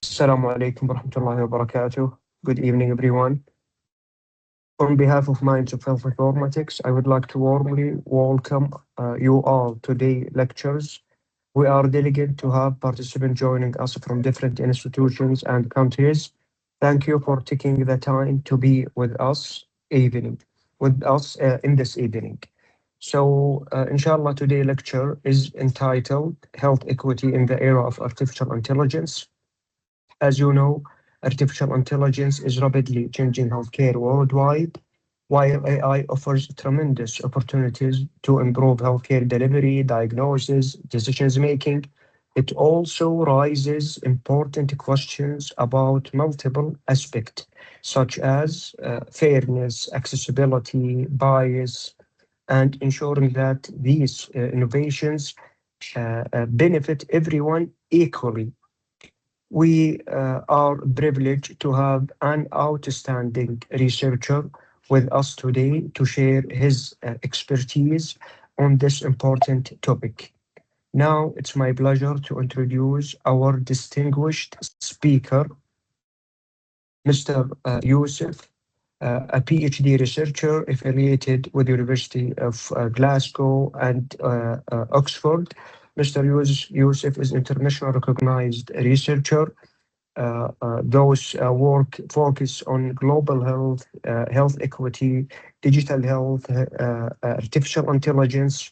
Assalamu alaikum warahmatullahi wabarakatuh. Good evening, everyone. On behalf of Minds of Health Informatics, I would like to warmly welcome you all today lectures. We are delighted to have participants joining us from different institutions and countries. Thank you for taking the time to be with us in this evening. Inshallah, today's lecture is entitled Health Equity in the Era of Artificial Intelligence. As you know, artificial intelligence is rapidly changing healthcare worldwide. While AI offers tremendous opportunities to improve healthcare delivery, diagnosis, decisions making, it also raises important questions about multiple aspects, such as fairness, accessibility, bias, and ensuring that these innovations benefit everyone equally. We are privileged to have an outstanding researcher with us today to share his expertise on this important topic. Now, it's my pleasure to introduce our distinguished speaker, Mr. Youssef, a PhD researcher affiliated with the University of Glasgow and Oxford. Mr. Youssef is international recognized researcher. Those work focus on global health, health equity, digital health, artificial intelligence.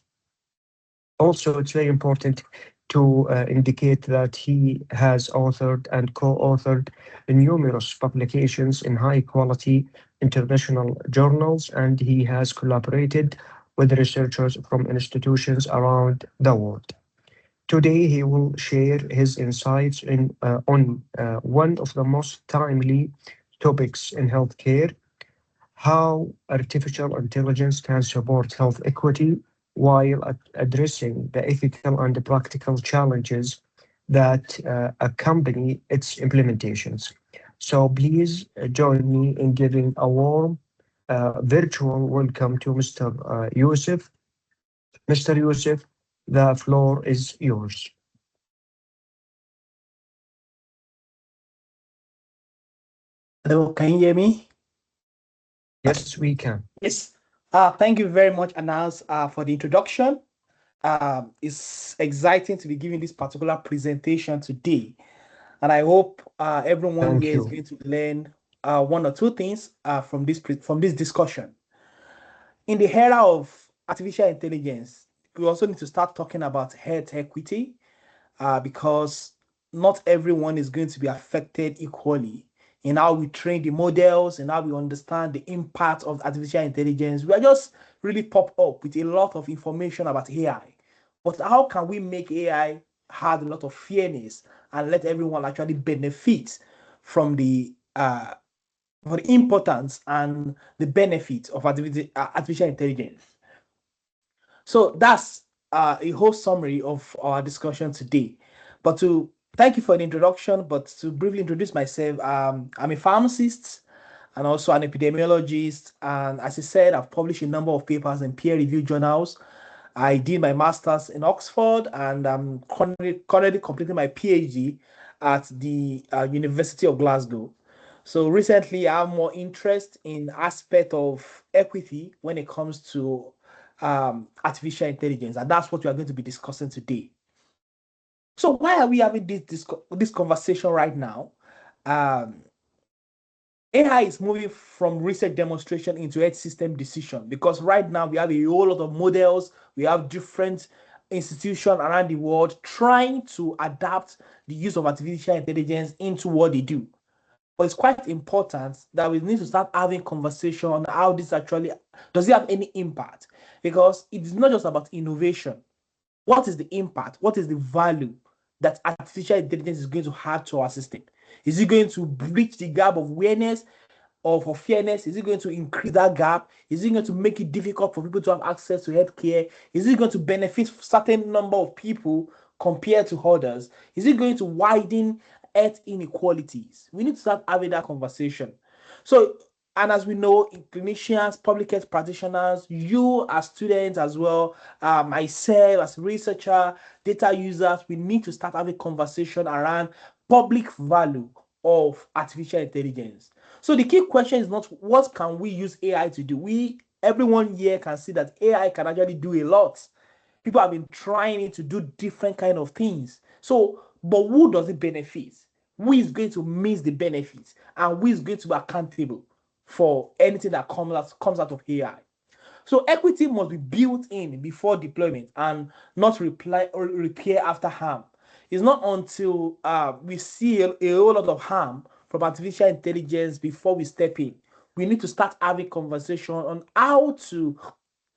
Also, it's very important to indicate that he has authored and co-authored numerous publications in high-quality international journals, and he has collaborated with researchers from institutions around the world. Today, he will share his insights on one of the most timely topics in healthcare: how artificial intelligence can support health equity while addressing the ethical and practical challenges that accompany its implementations. So, please join me in giving a warm virtual welcome to Mr. Youssef. Mr. Youssef, the floor is yours. Hello, can you hear me? Yes, we can. Yes. Thank you very much, Anas, for the introduction. It's exciting to be giving this particular presentation today, and I hope everyone Thank here is you. going to learn one or two things from this discussion. In the era of artificial intelligence, we also need to start talking about health equity because not everyone is going to be affected equally in how we train the models and how we understand the impact of artificial intelligence. We are just really pop up with a lot of information about AI. But how can we make AI have a lot of fairness and let everyone actually benefit from the for the importance and the benefit of artificial intelligence? So that's a whole summary of our discussion today. But to thank you for the introduction, but to briefly introduce myself, I'm a pharmacist and also an epidemiologist. And as I said, I've published a number of papers in peer-reviewed journals. I did my master's in Oxford, and I'm currently completing my PhD at the University of Glasgow. So recently, I have more interest in aspect of equity when it comes to artificial intelligence, and that's what we are going to be discussing today. So why are we having this conversation right now? Um, AI is moving from research demonstration into health system decision because right now we have a whole lot of models, we have different institutions around the world trying to adapt the use of artificial intelligence into what they do. But it's quite important that we need to start having conversation on how this actually does it have any impact, because it is not just about innovation. What is the impact? What is the value that artificial intelligence is going to add to our system? Is it going to bridge the gap of awareness or for fairness? Is it going to increase that gap? Is it going to make it difficult for people to have access to healthcare? Is it going to benefit certain number of people compared to others? Is it going to widen health inequalities? We need to start having that conversation. So, and as we know, clinicians, public health practitioners, you as students as well, myself as a researcher, data users, we need to start having conversation around public value of artificial intelligence. So the key question is not what can we use AI to do. Everyone here can see that AI can actually do a lot. People have been trying it to do different kind of things. So, but who does it benefit? Who is going to miss the benefits? And who is going to be accountable for anything that comes out of AI? So equity must be built in before deployment and not repair after harm. It's not until we see a whole lot of harm from artificial intelligence before we step in. We need to start having conversation on how to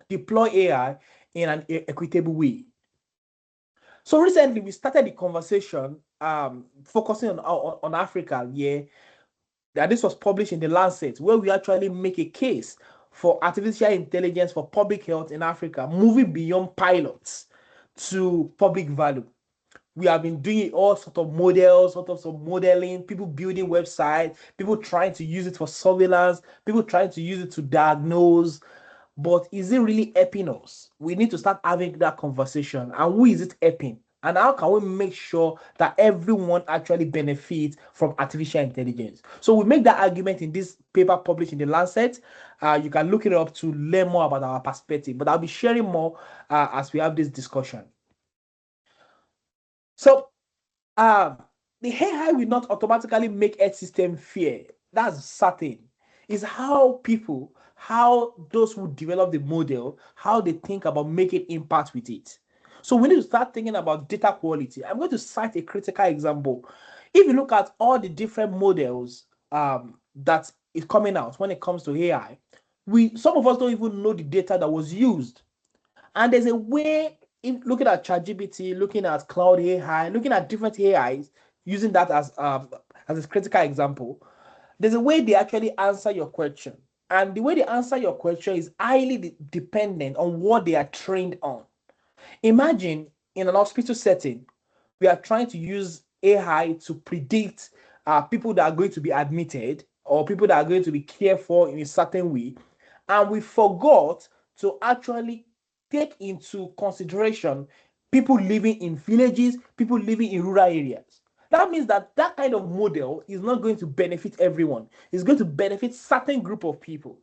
deploy AI in an equitable way. So recently we started the conversation focusing on Africa. Yeah, that this was published in the Lancet, where we actually make a case for artificial intelligence for public health in Africa, moving beyond pilots to public value. We have been doing all sorts of models, sort of some modeling, people building websites, people trying to use it for surveillance, people trying to use it to diagnose. But is it really helping us? We need to start having that conversation. And who is it helping? And how can we make sure that everyone actually benefits from artificial intelligence? So we make that argument in this paper published in the Lancet. You can look it up to learn more about our perspective. But I'll be sharing more as we have this discussion. So the AI will not automatically make health system fair. That's certain. It's how those who develop the model, how they think about making impact with it. So we need to start thinking about data quality. I'm going to cite a critical example. If you look at all the different models that is coming out when it comes to AI, some of us don't even know the data that was used. And there's a way, in looking at ChatGPT, looking at Cloud AI, looking at different AIs, using that as a critical example, there's a way they actually answer your question. And the way they answer your question is highly dependent on what they are trained on. Imagine in an hospital setting, we are trying to use AI to predict people that are going to be admitted or people that are going to be cared for in a certain way. And we forgot to actually take into consideration people living in villages, people living in rural areas. That means that kind of model is not going to benefit everyone. It's going to benefit certain group of people.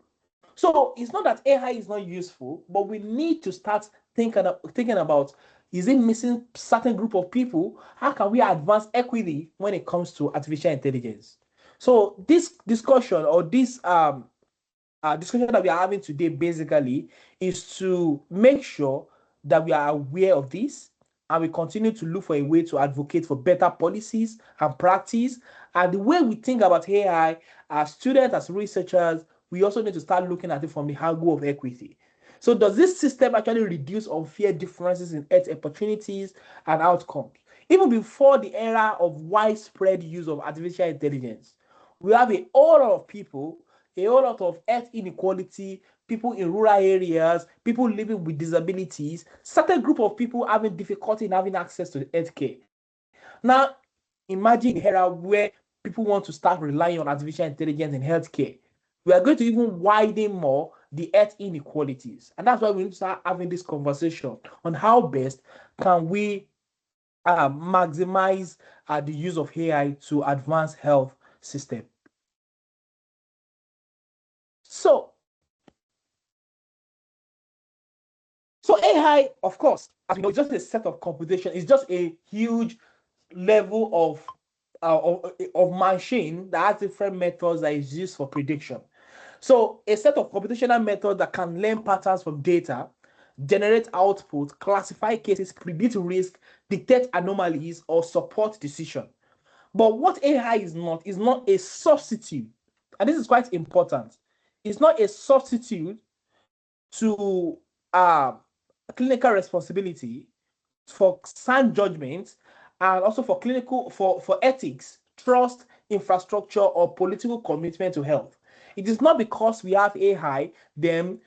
So it's not that AI is not useful, but we need to start thinking about, is it missing certain group of people? How can we advance equity when it comes to artificial intelligence? So this discussion or this discussion that we are having today basically is to make sure that we are aware of this and we continue to look for a way to advocate for better policies and practice. And the way we think about AI as students, as researchers, we also need to start looking at it from the angle of equity. So does this system actually reduce unfair differences in health opportunities and outcomes? Even before the era of widespread use of artificial intelligence, we have a whole lot of people, a whole lot of health inequality, people in rural areas, people living with disabilities, certain group of people having difficulty in having access to healthcare. Now, imagine the era where people want to start relying on artificial intelligence in healthcare. We are going to even widen more the health inequalities. And that's why we need to start having this conversation on how best can we maximize the use of AI to advance health system. So AI, of course, as we know, it's just a set of computation. It's just a huge level of machine that has different methods that is used for prediction. So a set of computational methods that can learn patterns from data, generate output, classify cases, predict risk, detect anomalies, or support decision. But what AI is not a substitute, and this is quite important. It's not a substitute to clinical responsibility, for sound judgment, and also for for ethics, trust, infrastructure, or political commitment to health. It is not because we have AI, then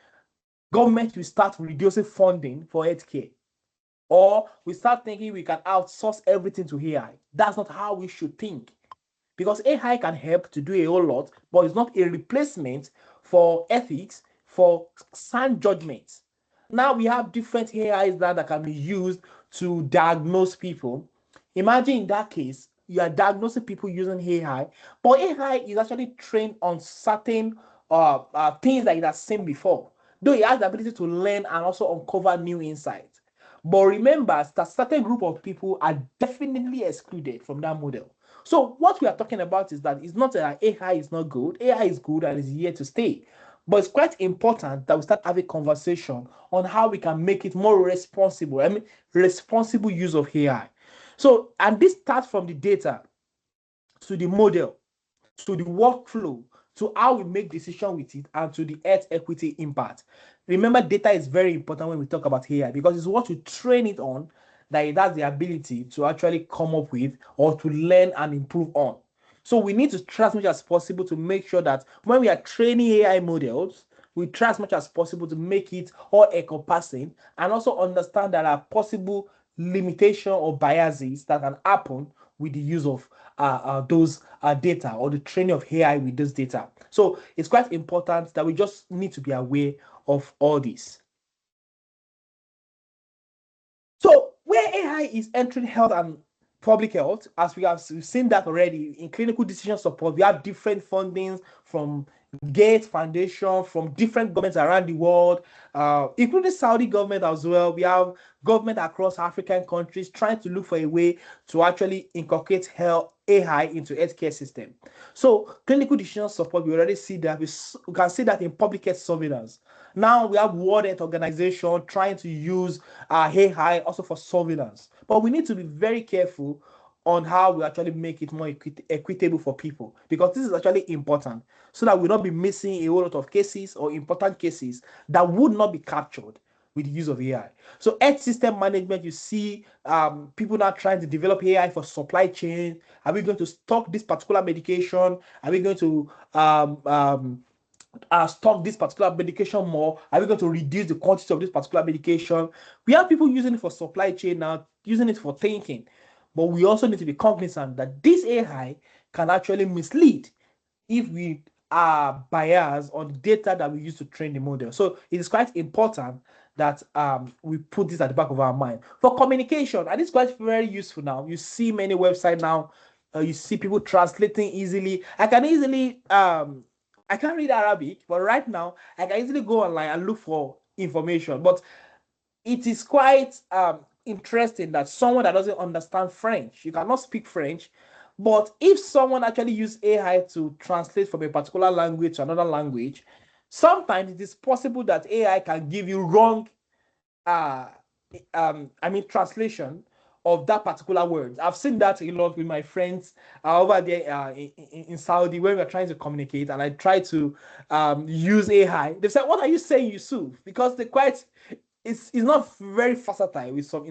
government will start reducing funding for healthcare, or we start thinking we can outsource everything to AI. That's not how we should think. Because AI can help to do a whole lot, but it's not a replacement for ethics, for sound judgment. Now we have different AIs that can be used to diagnose people. Imagine in that case, you are diagnosing people using AI, but AI is actually trained on certain things that it has seen before, though it has the ability to learn and also uncover new insights. But remember that certain group of people are definitely excluded from that model. So what we are talking about is that it's not that AI is not good. AI is good and is here to stay. But it's quite important that we start having conversation on how we can make it more responsible. I mean, responsible use of AI. So, and this starts from the data to the model, to the workflow, to how we make decision with it, and to the health equity impact. Remember, data is very important when we talk about AI because it's what you train it on that it has the ability to actually come up with or to learn and improve on. So we need to try as much as possible to make sure that when we are training AI models, we try as much as possible to make it all encompassing and also understand that there are possible limitation or biases that can happen with the use of those data or the training of AI with those data. So it's quite important that we just need to be aware of all this. So where AI is entering health and public health, as we've seen that already in clinical decision support, we have different fundings from Gates Foundation, from different governments around the world, including Saudi government as well. We have government across African countries trying to look for a way to actually inculcate health AI into healthcare system. So clinical decision support, we already see that. We can see that in public health surveillance. Now we have World Health Organization trying to use AI also for surveillance. But we need to be very careful on how we actually make it more equitable for people, because this is actually important so that we'll not be missing a whole lot of cases or important cases that would not be captured with the use of AI. So health system management, you see people now trying to develop AI for supply chain. Are we going to stock this particular medication? Are we going to stock this particular medication more? Are we going to reduce the quantity of this particular medication? We have people using it for supply chain now, using it for thinking. But we also need to be cognizant that this AI can actually mislead if we are biased on the data that we use to train the model. So it is quite important that we put this at the back of our mind. For communication, and it's quite very useful now. You see many websites now, you see people translating easily. I can't read Arabic, but right now I can easily go online and look for information. But it is quite interesting that someone that doesn't understand French, you cannot speak French, but if someone actually use AI to translate from a particular language to another language, sometimes it is possible that AI can give you wrong, translation of that particular word. I've seen that a lot with my friends over there in Saudi when we're trying to communicate, and I try to use AI. They said, "What are you saying, Yusuf?" Because it's not very versatile with some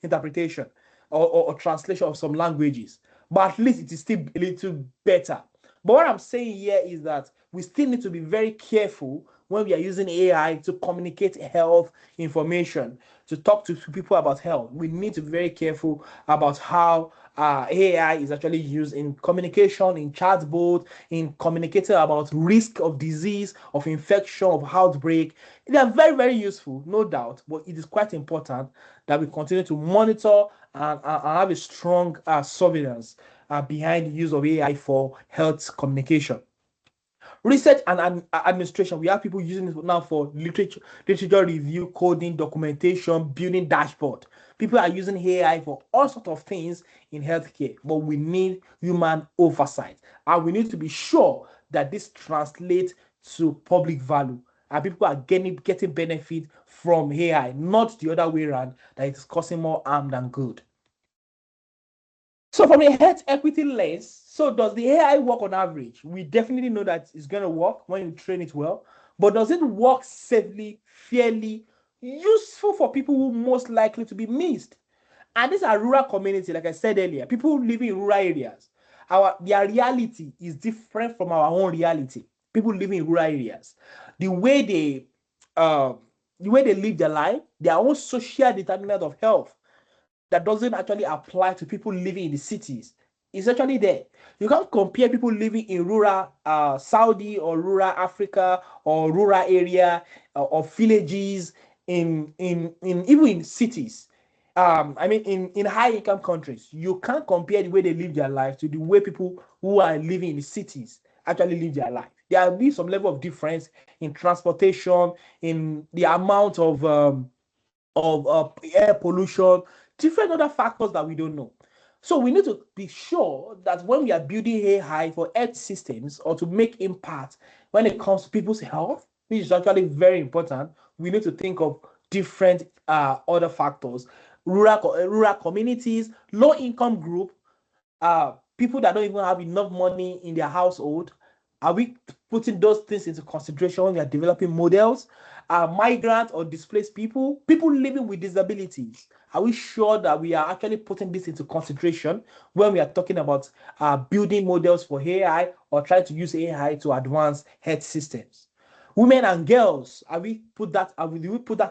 interpretation or translation of some languages, but at least it is still a little better. But what I'm saying here is that we still need to be very careful when we are using AI to communicate health information, to talk to people about health. We need to be very careful about how AI is actually used in communication, in chatbot, in communicating about risk of disease, of infection, of outbreak. They are very, very useful, no doubt, but it is quite important that we continue to monitor and have a strong surveillance behind the use of AI for health communication. Research and administration, we have people using it now for literature review, coding, documentation, building dashboard. People are using AI for all sorts of things in healthcare, but we need human oversight, and we need to be sure that this translates to public value and people are getting benefit from AI, not the other way around, that it's causing more harm than good. So from a health equity lens, so does the AI work on average? We definitely know that it's going to work when you train it well, but does it work safely, fairly, useful for people who most likely to be missed? And these are rural communities, like I said earlier, people living in rural areas. Their reality is different from our own reality. People living in rural areas, the way they live their life, their own social determinant of health that doesn't actually apply to people living in the cities is actually there. You can't compare people living in rural Saudi or rural Africa or rural area or villages in even in cities. I mean, in high income countries, you can't compare the way they live their life to the way people who are living in the cities actually live their life. There will be some level of difference in transportation, in the amount of air pollution, different other factors that we don't know. So we need to be sure that when we are building AI for health systems or to make impact when it comes to people's health, which is actually very important, we need to think of different other factors. Rural communities, low income group, people that don't even have enough money in their household. Are we putting those things into consideration when we are developing models? Migrants or displaced people, people living with disabilities. Are we sure that we are actually putting this into consideration when we are talking about building models for AI or trying to use AI to advance health systems? Women and girls, do we put that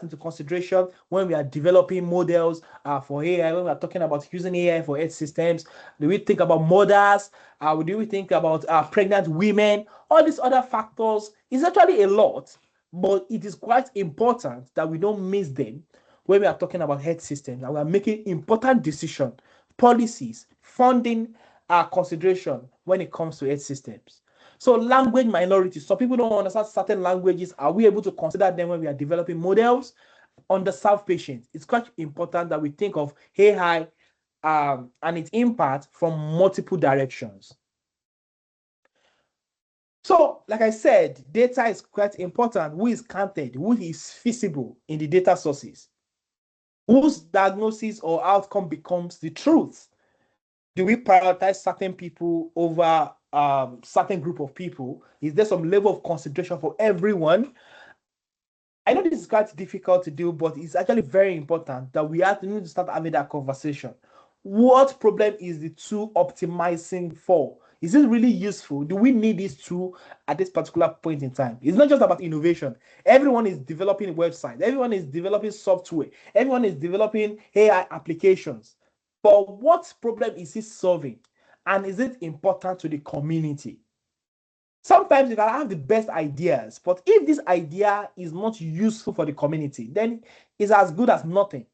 into consideration when we are developing models for AI, when we are talking about using AI for health systems? Do we think about mothers? Do we think about pregnant women? All these other factors is actually a lot, but it is quite important that we don't miss them when we are talking about health systems and we are making important decisions, policies, funding consideration when it comes to health systems. So language minorities, some people don't understand certain languages. Are we able to consider them when we are developing models? Underserved patients. It's quite important that we think of AI and its impact from multiple directions. So, like I said, data is quite important. Who is counted? Who is feasible in the data sources? Whose diagnosis or outcome becomes the truth? Do we prioritize certain people over certain group of people? Is there some level of consideration for everyone? I know this is quite difficult to do, but it's actually very important that we need to start having that conversation. What problem is the tool optimizing for? Is it really useful? Do we need this tool at this particular point in time? It's not just about innovation. Everyone is developing websites. Everyone is developing software. Everyone is developing AI applications. But what problem is it solving? And is it important to the community? Sometimes you can have the best ideas, but if this idea is not useful for the community, then it's as good as nothing.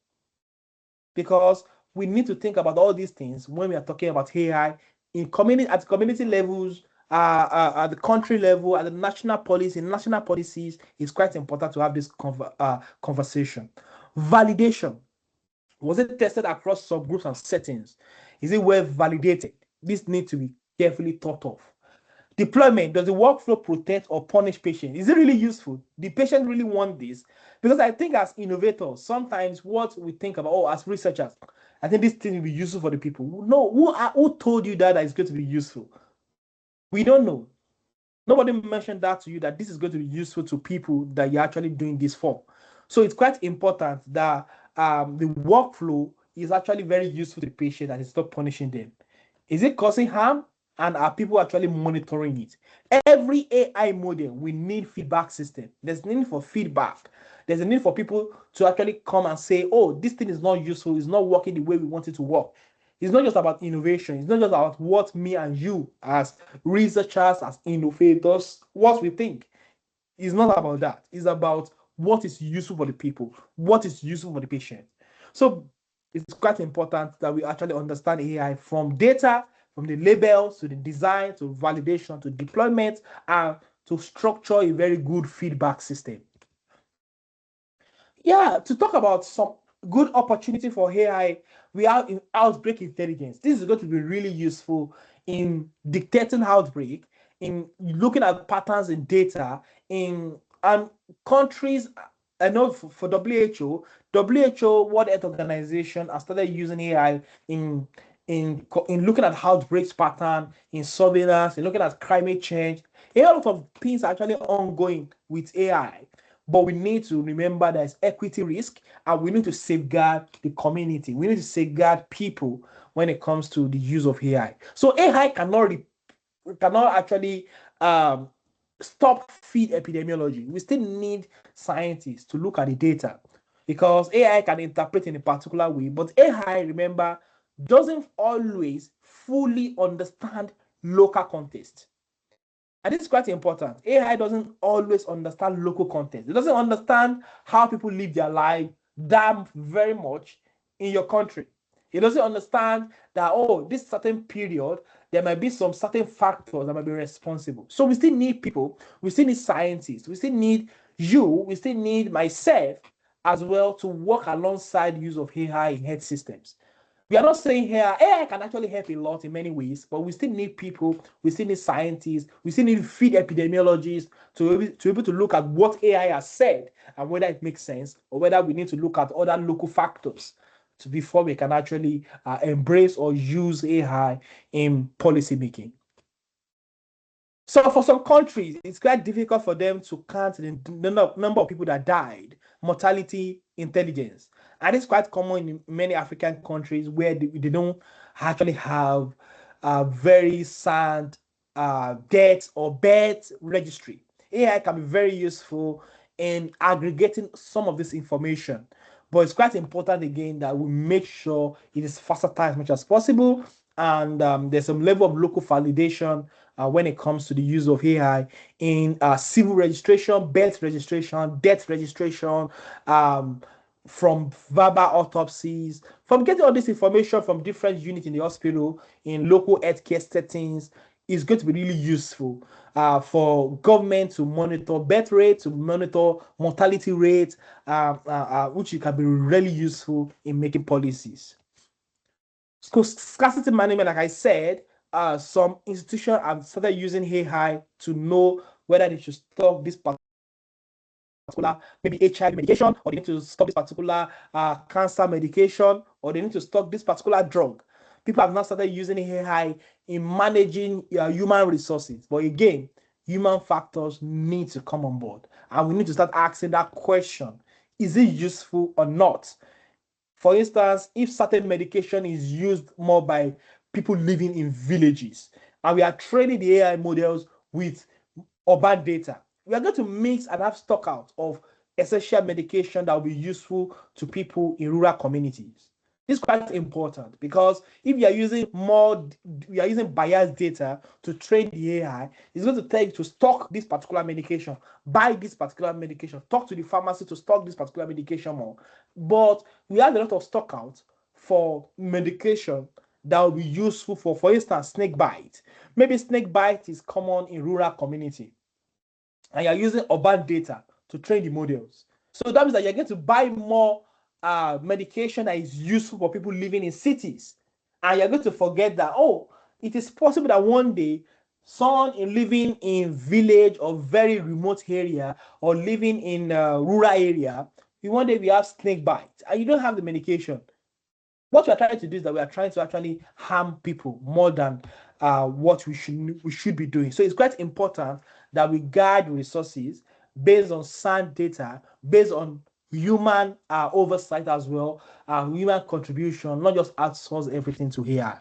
Because we need to think about all these things when we are talking about AI at community levels, at the country level, at the national policies. It's quite important to have this conversation. Validation. Was it tested across subgroups and settings? Is it well validated? This needs to be carefully thought of. Deployment, does the workflow protect or punish patients? Is it really useful? The patient really want this? Because I think as innovators, sometimes what we think about, as researchers, I think this thing will be useful for the people. No, who told you that it's going to be useful? We don't know. Nobody mentioned that to you, that this is going to be useful to people that you're actually doing this for. So it's quite important that the workflow is actually very useful to the patient and it's not punishing them. Is it causing harm? And are people actually monitoring it? Every AI model, we need feedback system. There's a need for feedback. There's a need for people to actually come and say, oh, this thing is not useful. It's not working the way we want it to work. It's not just about innovation. It's not just about what me and you as researchers, as innovators, what we think. It's not about that. It's about what is useful for the people, what is useful for the patient. So it's quite important that we actually understand AI from data, from the labels to the design to validation to deployment and to structure a very good feedback system. Yeah, to talk about some good opportunity for AI, we have in outbreak intelligence. This is going to be really useful in dictating outbreak, in looking at patterns in data, in countries. I know for WHO, World Health Organization, has started using AI in looking at outbreaks pattern, in surveillance, in looking at climate change. A lot of things are actually ongoing with AI. But we need to remember there's equity risk and we need to safeguard the community. We need to safeguard people when it comes to the use of AI. So AI cannot actually stop feed epidemiology. We still need scientists to look at the data because AI can interpret in a particular way. But AI, remember, doesn't always fully understand local context. And this is quite important. AI doesn't always understand local context. It doesn't understand how people live their life that very much in your country. It doesn't understand that, oh, this certain period, there might be some certain factors that might be responsible. So we still need people, we still need scientists, we still need you, we still need myself as well to work alongside use of AI in health systems. We are not saying here AI can actually help a lot in many ways, but we still need people, we still need scientists, we still need field epidemiologists to be able to look at what AI has said and whether it makes sense or whether we need to look at other local factors before we can actually embrace or use AI in policy making. So for some countries, it's quite difficult for them to count the number of people that died, mortality, intelligence. And it's quite common in many African countries where they don't actually have a very sound death or birth registry. AI can be very useful in aggregating some of this information. But it's quite important again that we make sure it is versatile as much as possible, and there's some level of local validation when it comes to the use of AI in civil registration, birth registration, death registration, from verbal autopsies, from getting all this information from different units in the hospital, in local healthcare settings, is going to be really useful for government to monitor birth rate, to monitor mortality rate, which can be really useful in making policies. Scarcity management, like I said, some institutions have started using AI to know whether they should stock this particular maybe HIV medication, or they need to stock this particular cancer medication, or they need to stock this particular drug. People have now started using AI in managing human resources. But again, human factors need to come on board. And we need to start asking that question. Is it useful or not? For instance, if certain medication is used more by people living in villages, and we are training the AI models with urban data, we are going to mix and have stock out of essential medication that will be useful to people in rural communities. This is quite important because if you are using biased data to train the AI, it's going to tell you to stock this particular medication, buy this particular medication, talk to the pharmacy to stock this particular medication more. But we have a lot of stock out for medication that will be useful for instance, snake bite. Maybe snake bite is common in rural community, and you're using urban data to train the models. So that means that you're going to buy more medication that is useful for people living in cities. And you're going to forget that, oh, it is possible that one day someone living in village or very remote area or living in rural area, one day we have snake bite and you don't have the medication. What we are trying to do is that we are trying to actually harm people more than what we should be doing. So it's quite important that we guide resources based on sound data, based on human oversight as well, human contribution, not just outsource everything to AI.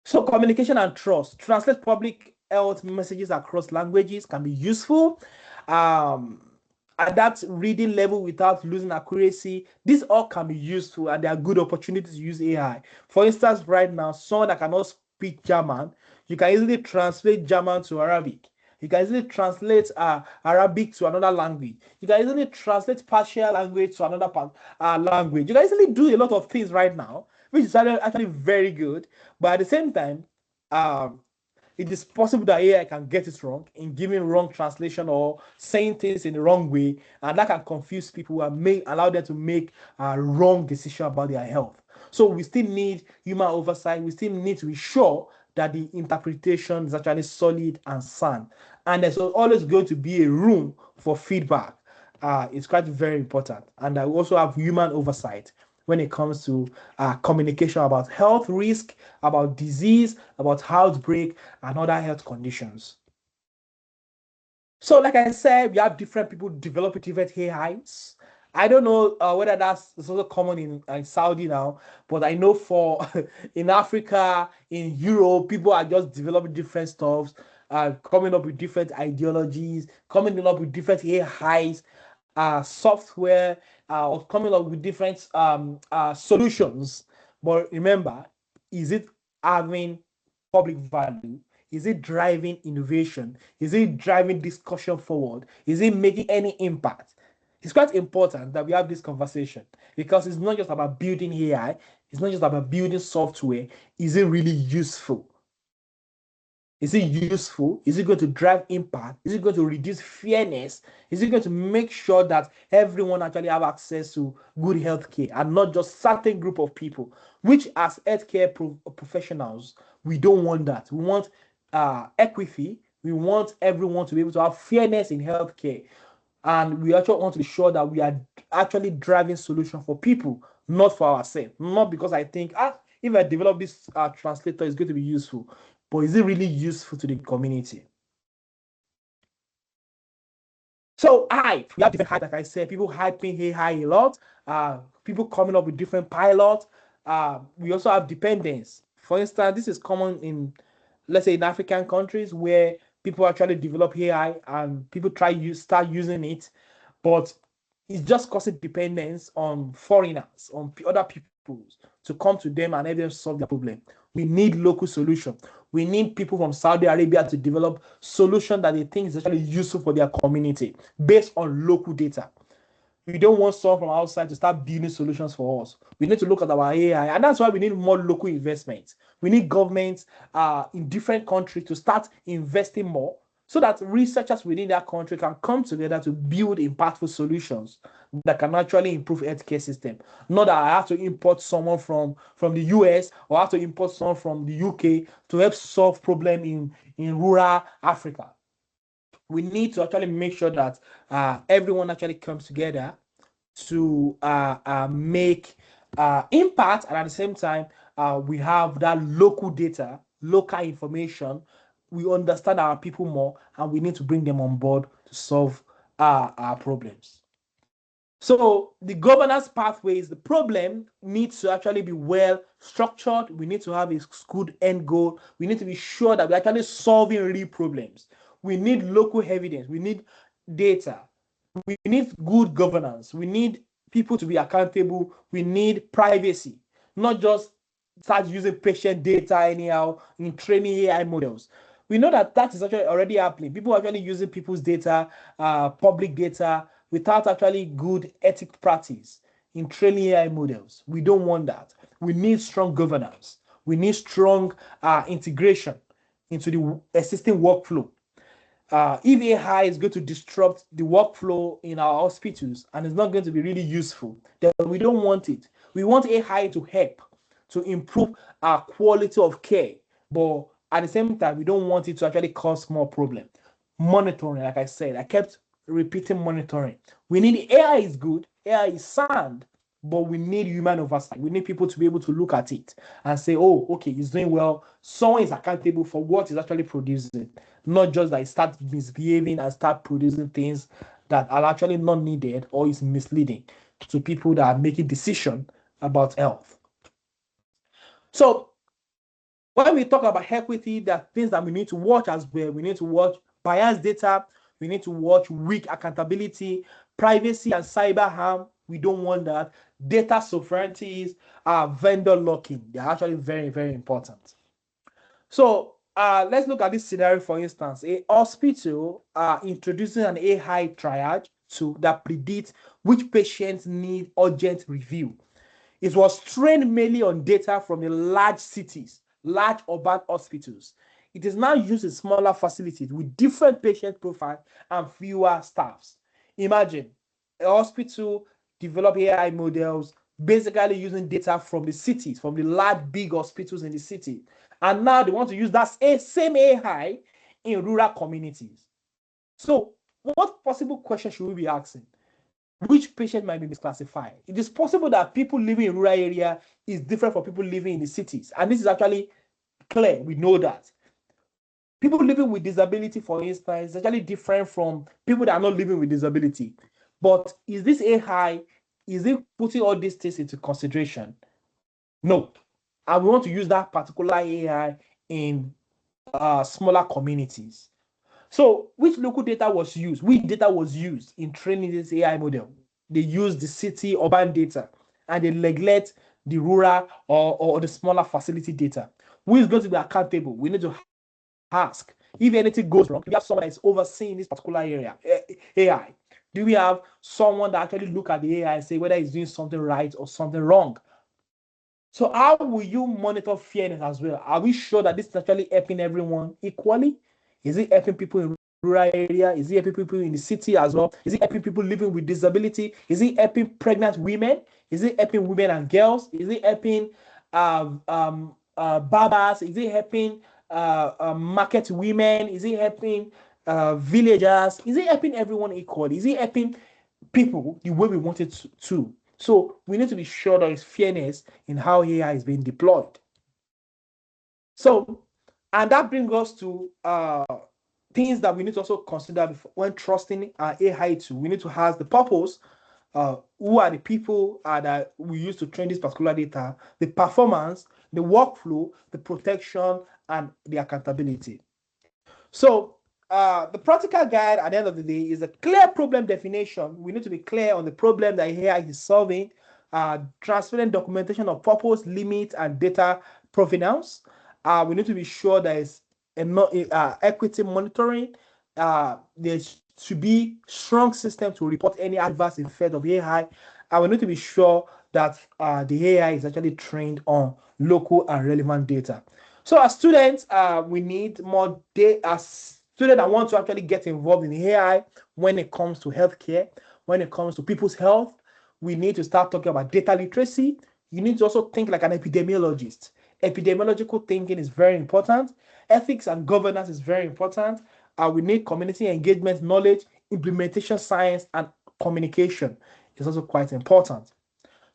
So communication and trust. Translate public health messages across languages can be useful. Adapt reading level without losing accuracy. These all can be useful, and there are good opportunities to use AI. For instance, right now, someone that cannot speak German, you can easily translate German to Arabic. You can easily translate Arabic to another language. You can easily translate partial language to another language. You can easily do a lot of things right now, which is actually very good. But at the same time, it is possible that AI can get it wrong in giving wrong translation or saying things in the wrong way, and that can confuse people and allow them to make a wrong decision about their health. So we still need human oversight. We still need to be sure that the interpretation is actually solid and sound. And there's always going to be a room for feedback. It's quite very important. And I also have human oversight when it comes to communication about health risk, about disease, about outbreak, and other health conditions. So, like I said, we have different people developing different AIs. I don't know whether that's also common in Saudi now, but I know for in Africa, in Europe, people are just developing different stuffs, coming up with different ideologies, coming up with different AIs, software, or coming up with different solutions. But remember, is it having public value? Is it driving innovation? Is it driving discussion forward? Is it making any impact? It's quite important that we have this conversation because it's not just about building AI, it's not just about building software. Is it really useful? Is it useful? Is it going to drive impact? Is it going to reduce fairness? Is it going to make sure that everyone actually have access to good healthcare and not just certain group of people? Which, as healthcare professionals, we don't want that. We want equity. We want everyone to be able to have fairness in healthcare, and we actually want to be sure that we are actually driving solution for people, not for ourselves. Not because I think if I develop this translator, it's going to be useful. But is it really useful to the community? So hype, we have different hype, like I said, people hyping AI a lot, people coming up with different pilots. We also have dependence. For instance, this is common in, let's say, in African countries where people actually develop AI and people start using it, but it's just causing dependence on foreigners, on other people to come to them and help them solve their problem. We need local solution. We need people from Saudi Arabia to develop solution that they think is actually useful for their community based on local data. We don't want someone from outside to start building solutions for us. We need to look at our AI, and that's why we need more local investments. We need governments in different countries to start investing more so that researchers within that country can come together to build impactful solutions that can actually improve healthcare system. Not that I have to import someone from the US or I have to import someone from the UK to help solve problem in rural Africa. We need to actually make sure that everyone actually comes together to make impact, and at the same time, we have that local data, local information. We understand our people more, and we need to bring them on board to solve our problems. So the governance pathways, the problem needs to actually be well structured. We need to have a good end goal. We need to be sure that we're actually solving real problems. We need local evidence. We need data. We need good governance. We need people to be accountable. We need privacy, not just start using patient data anyhow in training AI models. We know that is actually already happening. People are actually using people's data, public data, without actually good ethic practice in training AI models. We don't want that. We need strong governance. We need strong integration into the existing workflow. If AI is going to disrupt the workflow in our hospitals and it's not going to be really useful, then we don't want it. We want AI to help to improve our quality of care, but at the same time, we don't want it to actually cause more problem. Monitoring, like I said, I kept repeating monitoring. We need AI is good, AI is sound, but we need human oversight. We need people to be able to look at it and say, oh, okay, it's doing well. Someone is accountable for what is actually producing, not just that it starts misbehaving and start producing things that are actually not needed or is misleading to people that are making decisions about health. So when we talk about equity, there are things that we need to watch as well. We need to watch biased data. We need to watch weak accountability, privacy and cyber harm. We don't want that. Data sovereignties, vendor locking. They're actually very, very important. So let's look at this scenario, for instance. A hospital introducing an AI triage that predicts which patients need urgent review. It was trained mainly on data from the large cities, large urban hospitals. It is now used in smaller facilities with different patient profiles and fewer staffs. Imagine a hospital develop AI models basically using data from the cities, from the large, big hospitals in the city. And now they want to use that same AI in rural communities. So what possible questions should we be asking? Which patient might be misclassified? It is possible that people living in rural area is different from people living in the cities. And this is actually clear. We know that. People living with disability, for instance, is actually different from people that are not living with disability. But is this AI, is it putting all these things into consideration? No. And we want to use that particular AI in smaller communities. So which local data was used? Which data was used in training this AI model? They use the city urban data and they neglect the rural or the smaller facility data. Who is going to be accountable? We need to ask. If anything goes wrong, we have someone that is overseeing this particular area, AI. Do we have someone that actually look at the AI and say whether it's doing something right or something wrong? So how will you monitor fairness as well? Are we sure that this is actually helping everyone equally? Is it helping people in rural area? Is it helping people in the city as well? Is it helping people living with disability? Is it helping pregnant women? Is it helping women and girls? Is it helping barbers? Is it helping market women? Is it helping villagers? Is it helping everyone equally? Is it helping people the way we want it to? So we need to be sure there is fairness in how AI is being deployed. So, and that brings us to things that we need to also consider when trusting our AI tool. We need to ask the purpose, who are the people that we use to train this particular data, the performance, the workflow, the protection, and the accountability. So the practical guide at the end of the day is a clear problem definition. We need to be clear on the problem that AI is solving, transparent documentation of purpose, limit, and data provenance. We need to be sure there is equity monitoring. There should be strong system to report any adverse effect of AI. And we need to be sure that the AI is actually trained on local and relevant data. So as students, we need more data. As students that want to actually get involved in AI when it comes to healthcare, when it comes to people's health, we need to start talking about data literacy. You need to also think like an epidemiologist. Epidemiological thinking is very important. Ethics and governance is very important. We need community engagement, knowledge, implementation science, and communication is also quite important.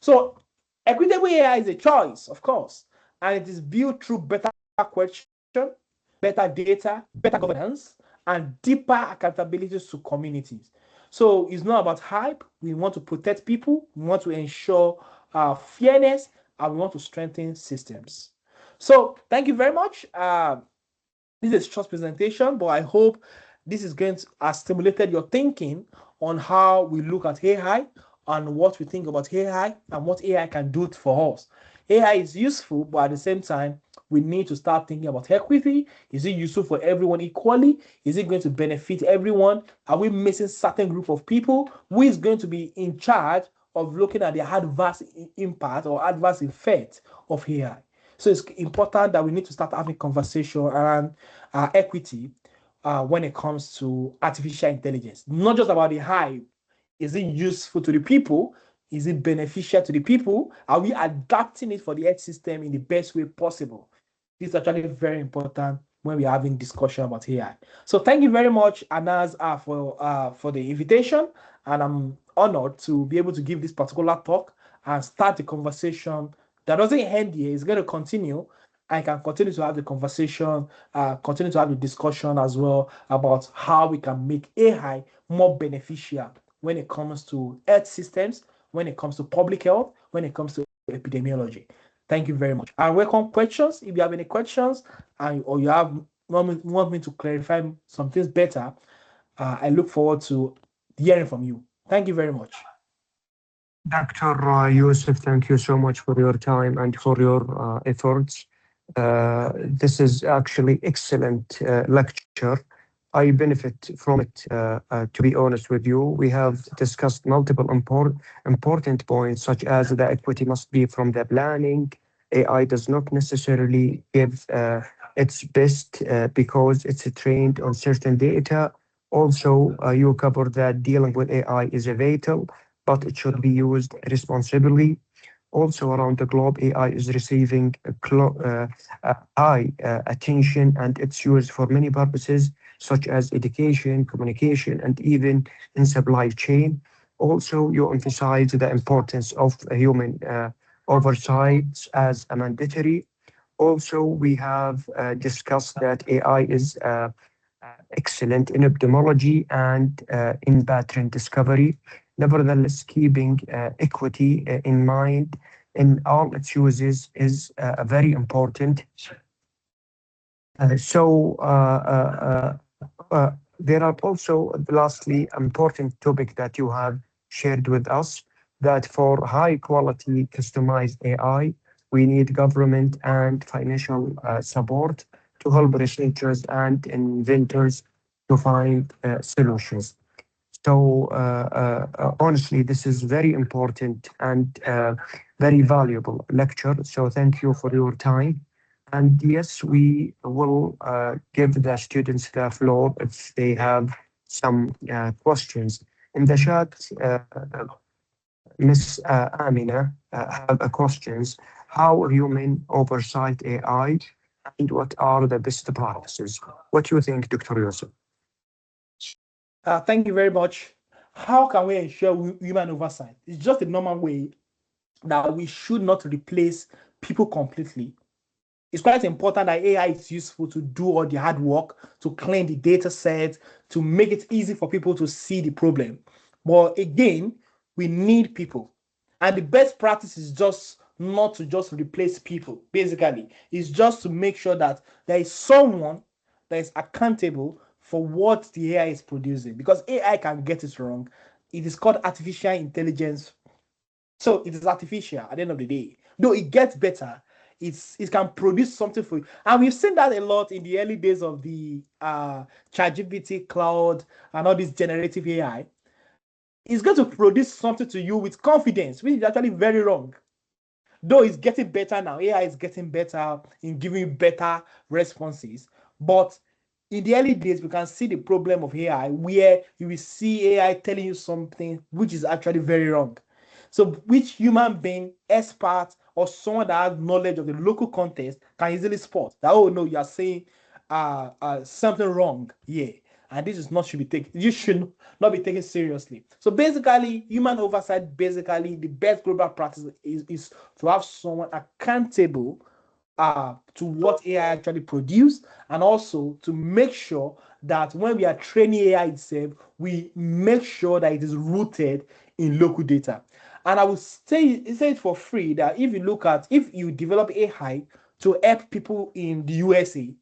So equitable AI is a choice, of course, and it is built through better question, better data, better governance, and deeper accountabilities to communities. So it's not about hype. We want to protect people. We want to ensure fairness, and we want to strengthen systems. So thank you very much. This is a short presentation, but I hope this is going to have stimulated your thinking on how we look at AI and what we think about AI and what AI can do for us. AI is useful, but at the same time, we need to start thinking about equity. Is it useful for everyone equally? Is it going to benefit everyone? Are we missing certain group of people? Who is going to be in charge of looking at the adverse impact or adverse effect of AI? So it's important that we need to start having conversation around equity when it comes to artificial intelligence. Not just about the hype. Is it useful to the people? Is it beneficial to the people? Are we adapting it for the health system in the best way possible? This is actually very important when we're having discussion about AI. So thank you very much, Anas, for the invitation. And I'm honored to be able to give this particular talk and start the conversation that doesn't end here. It's going to continue. I can continue to have the conversation, continue to have the discussion as well about how we can make AI more beneficial when it comes to health systems, when it comes to public health, when it comes to epidemiology. Thank you very much. I welcome questions. If you have any questions or you want me to clarify some things better, I look forward to hearing from you. Thank you very much. Dr. Yusuf, thank you so much for your time and for your efforts. This is actually excellent lecture. I benefit from it, to be honest with you. We have discussed multiple important points, such as the equity must be from the planning. AI does not necessarily give its best because it's trained on certain data. Also, you covered that dealing with AI is vital, but it should be used responsibly. Also, around the globe, AI is receiving high attention, and it's used for many purposes, such as education, communication, and even in supply chain. Also, you emphasize the importance of human oversight as a mandatory. Also, we have discussed that AI is excellent in epidemiology and in pattern discovery. Nevertheless, keeping equity in mind in all its uses is very important. There are also, lastly, important topic that you have shared with us, that for high quality customized AI, we need government and financial support to help researchers and inventors to find solutions. So honestly, this is very important and very valuable lecture. So thank you for your time. And yes, we will give the students the floor if they have some questions. In the chat, Miss Amina have a questions. How human oversight AI and what are the best practices? What do you think, Dr. Yusuf? Thank you very much. How can we ensure human oversight? It's just a normal way that we should not replace people completely. It's quite important that AI is useful to do all the hard work, to clean the data set, to make it easy for people to see the problem. But again, we need people. And the best practice is just not to just replace people, basically. It's just to make sure that there is someone that is accountable for what the AI is producing. Because AI can get it wrong. It is called artificial intelligence, so it is artificial at the end of the day. Though it gets better, it can produce something for you. And we've seen that a lot in the early days of the ChatGPT cloud and all this generative AI. It's going to produce something to you with confidence, which is actually very wrong. Though it's getting better now, AI is getting better in giving you better responses. But in the early days, we can see the problem of AI where you will see AI telling you something which is actually very wrong. So which human being, expert, or someone that has knowledge of the local context can easily spot that, oh no, you are saying something wrong here. And this is not should be taken, you should not be taken seriously. So basically, human oversight, basically, the best global practice is to have someone accountable to what AI actually produce, and also to make sure that when we are training AI itself, we make sure that it is rooted in local data. And I would say it for free that if you develop AI to help people in the USA,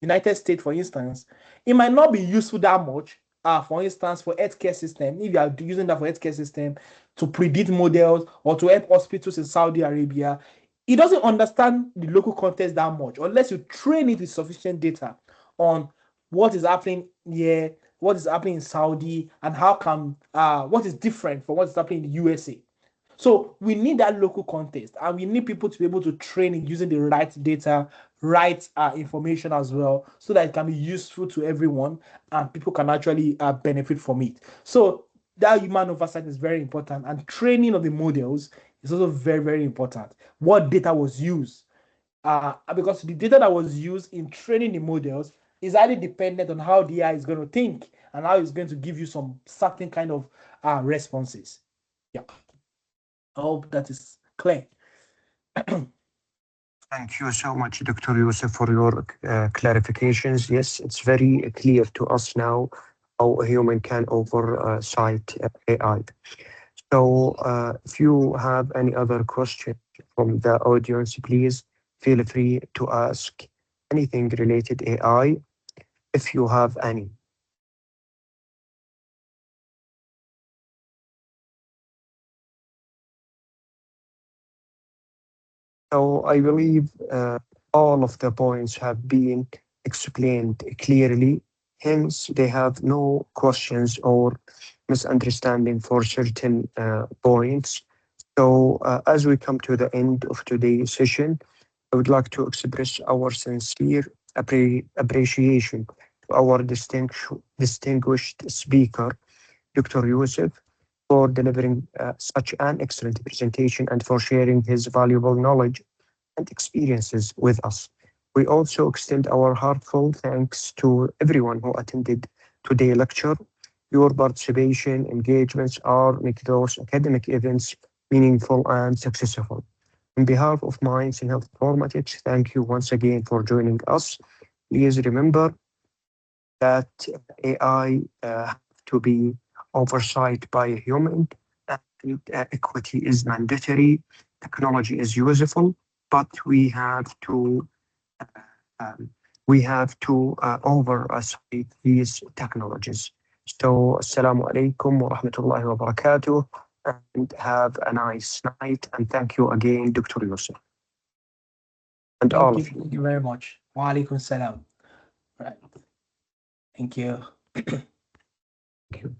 United States, for instance, it might not be useful that much. For instance, for healthcare system, if you are using that for healthcare system to predict models or to help hospitals in Saudi Arabia, it doesn't understand the local context that much unless you train it with sufficient data on what is happening here, what is happening in Saudi, and what is different from what is happening in the USA. So we need that local context, and we need people to be able to train in using the right data, right information as well, so that it can be useful to everyone and people can actually benefit from it. So that human oversight is very important, and training of the models is also very, very important. What data was used, because the data that was used in training the models is highly dependent on how the AI is going to think and how it's going to give you some certain kind of responses. Yeah. I hope that is clear. Thank you so much, Dr. Yusuf, for your clarifications. Yes, it's very clear to us now how a human can oversight AI. So if you have any other questions from the audience, please feel free to ask anything related AI if you have any. So I believe all of the points have been explained clearly. Hence, they have no questions or misunderstanding for certain points. So as we come to the end of today's session, I would like to express our sincere appreciation to our distinguished speaker, Dr. Yusuf, for delivering such an excellent presentation and for sharing his valuable knowledge and experiences with us. We also extend our heartfelt thanks to everyone who attended today's lecture. Your participation, engagements are make those academic events meaningful and successful. On behalf of Minds in Health Informatics, thank you once again for joining us. Please remember that AI have to be oversight by a human, and equity is mandatory. Technology is useful, but um, we have to oversight these technologies. So, Assalamu alaikum wa rahmatullahi wa barakatuh, and have a nice night. And thank you again, Dr. Yusuf, and all of you. Thank you very much. Wa alaikum salam. Right. Thank you. Thank you.